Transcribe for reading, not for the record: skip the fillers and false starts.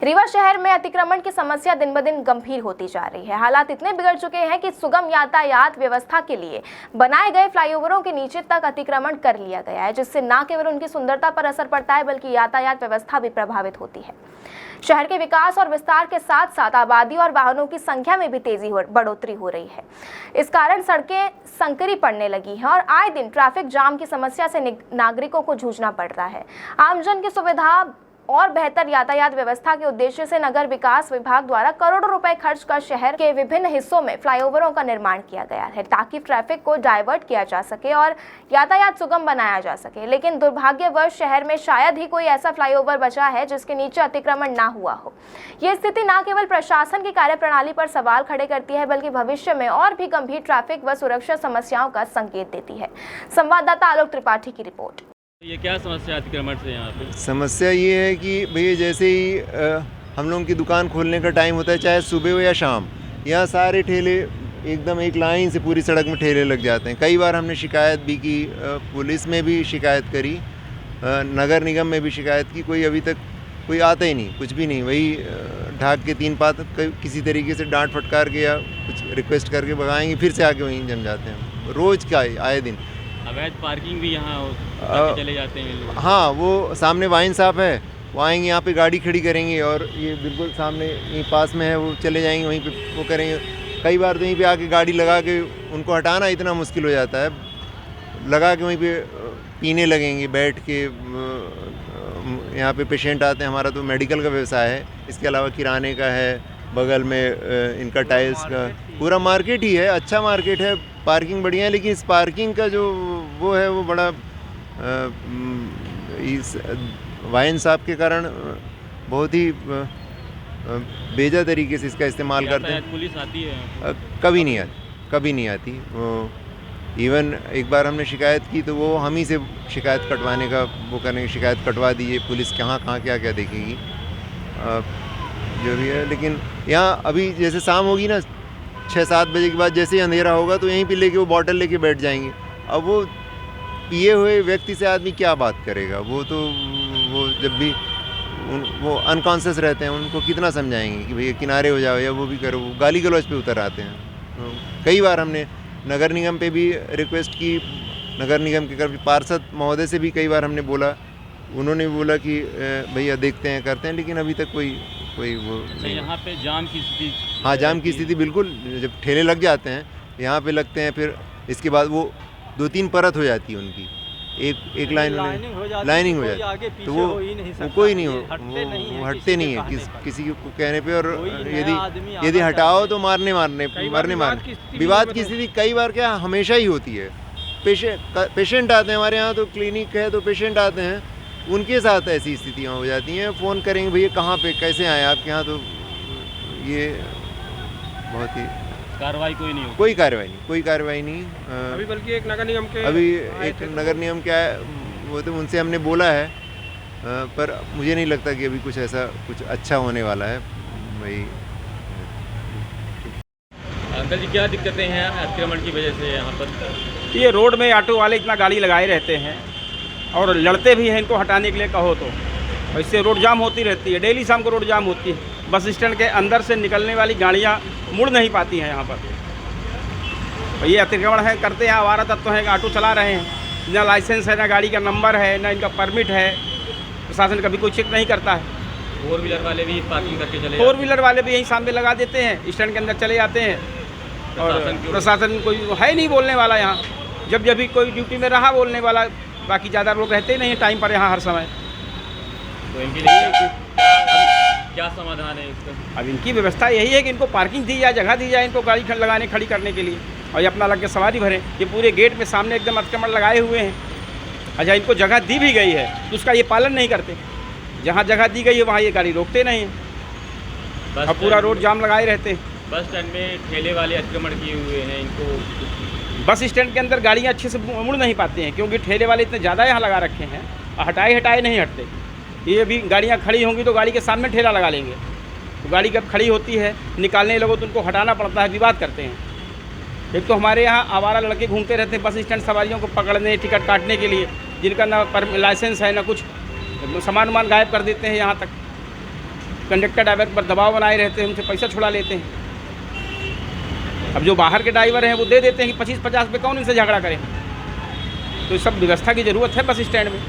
रीवा शहर में अतिक्रमण की समस्या दिन ब दिन गंभीर होती जा रही है। हालात इतने बिगड़ चुके हैं कि सुगम यातायात व्यवस्था के लिए बनाए गए फ्लाईओवरों के नीचे तक अतिक्रमण कर लिया गया है, जिससे न केवल उनकी सुंदरता पर असर पड़ता है बल्कि यातायात व्यवस्था भी प्रभावित होती है। शहर के विकास और विस्तार के साथ साथ आबादी और वाहनों की संख्या में भी बढ़ोतरी हो रही है। इस कारण सड़कें संकरी पड़ने लगी हैं और आए दिन ट्रैफिक जाम की समस्या से नागरिकों को जूझना पड़ रहा है। आमजन की सुविधा और बेहतर यातायात व्यवस्था के उद्देश्य से नगर विकास विभाग द्वारा करोड़ों रुपए खर्च कर शहर के विभिन्न हिस्सों में फ्लाईओवरों का निर्माण किया गया है, ताकि ट्रैफिक को डाइवर्ट किया जा सके और यातायात सुगम बनाया जा सके। लेकिन दुर्भाग्यवश शहर में शायद ही कोई ऐसा फ्लाईओवर बचा है जिसके नीचे अतिक्रमण ना हुआ हो। ये स्थिति न केवल प्रशासन की कार्यप्रणाली पर सवाल खड़े करती है बल्कि भविष्य में और भी गंभीर ट्रैफिक व सुरक्षा समस्याओं का संकेत देती है। संवाददाता आलोक त्रिपाठी की रिपोर्ट। ये क्या समस्या अतिक्रमण से यहाँ पे? समस्या ये है कि भैया जैसे ही हम लोगों की दुकान खोलने का टाइम होता है, चाहे सुबह हो या शाम, यहाँ सारे ठेले एकदम एक लाइन से पूरी सड़क में ठेले लग जाते हैं। कई बार हमने शिकायत भी की, पुलिस में भी शिकायत करी, नगर निगम में भी शिकायत की, कोई अभी तक कोई आता ही नहीं, कुछ भी नहीं। वही ढाक के 3 पात किसी तरीके से डांट फटकार के या कुछ रिक्वेस्ट करके भगाएंगे, फिर से आके वहीं जम जाते हैं। रोज़ का आए दिन अवैध पार्किंग भी यहाँ चले जाते हैं लोग। हाँ, वो सामने वाइन शॉप है, वो आएंगे यहाँ पे गाड़ी खड़ी करेंगे और ये बिल्कुल सामने यहीं पास में है, वो चले जाएंगे वहीं पे वो करेंगे। कई बार तो यहीं पे आके गाड़ी लगा के उनको हटाना इतना मुश्किल हो जाता है, लगा के वहीं पे पीने लगेंगे बैठ के। यहाँ पे पेशेंट आते हैं, हमारा तो मेडिकल का व्यवसाय है, इसके अलावा किराने का है, बगल में इनका टाइल्स का पूरा मार्केट ही है। अच्छा मार्केट है, पार्किंग बढ़िया है, लेकिन इस पार्किंग का जो वो है वो बड़ा इस वाइन शॉप के कारण बहुत ही बेजा तरीके से इसका इस्तेमाल करते हैं। पुलिस आती है? कभी नहीं आती। इवन एक बार हमने शिकायत की तो वो हम ही से शिकायत कटवाने का वो करने की, शिकायत कटवा दीजिए, पुलिस कहाँ क्या देखेगी, जो भी है। लेकिन यहाँ अभी जैसे शाम होगी ना, 6-7 बजे के बाद जैसे ही अंधेरा होगा तो यहीं पे लेके वो बॉटल लेके बैठ जाएंगे। अब वो पिए हुए व्यक्ति से आदमी क्या बात करेगा? वो जब भी वो अनकॉन्शियस रहते हैं, उनको कितना समझाएंगे कि भैया किनारे हो जाओ या वो भी करो, वो गाली गलौज पे उतर आते हैं। तो कई बार हमने नगर निगम पे भी रिक्वेस्ट की, नगर निगम के पार्षद महोदय से भी कई बार हमने बोला, उन्होंने बोला कि भैया देखते हैं करते हैं, लेकिन अभी तक कोई वो नहीं। यहाँ पे जाम की स्थिति? हाँ, जाम की स्थिति बिल्कुल, जब ठेले लग जाते हैं यहाँ पे लगते हैं, फिर इसके बाद वो 2-3 परत हो जाती है उनकी, एक लाइनिंग हो जाती है, तो वो कोई नहीं वो हटते नहीं है किसी को कहने पे। और यदि हटाओ तो मरने विवाद की स्थिति कई बार क्या हमेशा ही होती है। पेशेंट आते हैं हमारे यहाँ, तो क्लिनिक है तो पेशेंट आते हैं, उनके साथ ऐसी स्थितियाँ हो जाती हैं। फ़ोन करेंगे भैया कहाँ पे कैसे आए आपके यहाँ, तो ये बहुत ही कोई कार्रवाई नहीं। अभी बल्कि एक नगर निगम के आए, वो तो उनसे हमने बोला है, पर मुझे नहीं लगता कि अभी कुछ अच्छा होने वाला है भाई। अंकल जी, क्या दिक्कतें हैं अतिक्रमण की वजह से यहाँ पर? ये रोड में ऑटो वाले इतना गाड़ी लगाए रहते हैं और लड़ते भी हैं इनको हटाने के लिए कहो तो, इससे रोड जाम होती रहती है। डेली शाम को रोड जाम होती है। बस स्टैंड के अंदर से निकलने वाली गाड़ियाँ मुड़ नहीं पाती हैं यहाँ पर। ये अतिक्रमण है, करते हैं आवारा तत्व हैं, ऑटो चला रहे हैं, ना लाइसेंस है, ना गाड़ी का नंबर है, ना इनका परमिट है। प्रशासन कभी कोई चेक नहीं करता है। 4 व्हीलर वाले भी पार्किंग करके चले 4 व्हीलर वाले भी यहीं सामने लगा देते हैं, स्टैंड के अंदर चले जाते हैं। और प्रशासन कोई है नहीं बोलने वाला यहाँ, जब भी कोई ड्यूटी में रहा बोलने वाला, बाकी ज़्यादा लोग रहते ही नहीं टाइम पर यहाँ हर समय। तो इनके लिए क्या समाधान है इसका? अब इनकी व्यवस्था यही है कि इनको पार्किंग दी जाए, जगह दी जाए इनको गाड़ी खड़ी करने के लिए, और ये अपना लग के सवारी भरें। ये पूरे गेट में सामने एकदम अतिक्रमण लगाए हुए हैं। अच्छा, इनको जगह दी भी गई है तो उसका ये पालन नहीं करते। जहाँ जगह दी गई है वहाँ ये गाड़ी रोकते नहीं हैं और पूरा रोड जाम लगाए रहते हैं। बस स्टैंड में ठेले वाले अतिक्रमण किए हुए हैं, इनको बस स्टैंड के अंदर गाड़ियाँ अच्छे से मुड़ नहीं पाती हैं, क्योंकि ठेले वाले इतने ज़्यादा यहाँ लगा रखे हैं, हटाए नहीं हटते। ये भी गाड़ियाँ खड़ी होंगी तो गाड़ी के सामने ठेला लगा लेंगे, तो गाड़ी जब खड़ी होती है निकालने लगो तो उनको हटाना पड़ता है, विवाद करते हैं। एक तो हमारे यहाँ आवारा लड़के घूमते रहते हैं बस स्टैंड सवारियों को पकड़ने, टिकट काटने के लिए, जिनका ना लाइसेंस है ना कुछ, सामान गायब कर देते हैं यहाँ तक। कंडक्टर ड्राइवर पर दबाव बनाए रहते हैं, उनसे पैसा छुड़ा लेते हैं। अब जो बाहर के ड्राइवर हैं वो दे देते हैं कि 25-50 पे कौन इनसे झगड़ा करे। तो ये सब व्यवस्था की ज़रूरत है बस स्टैंड में।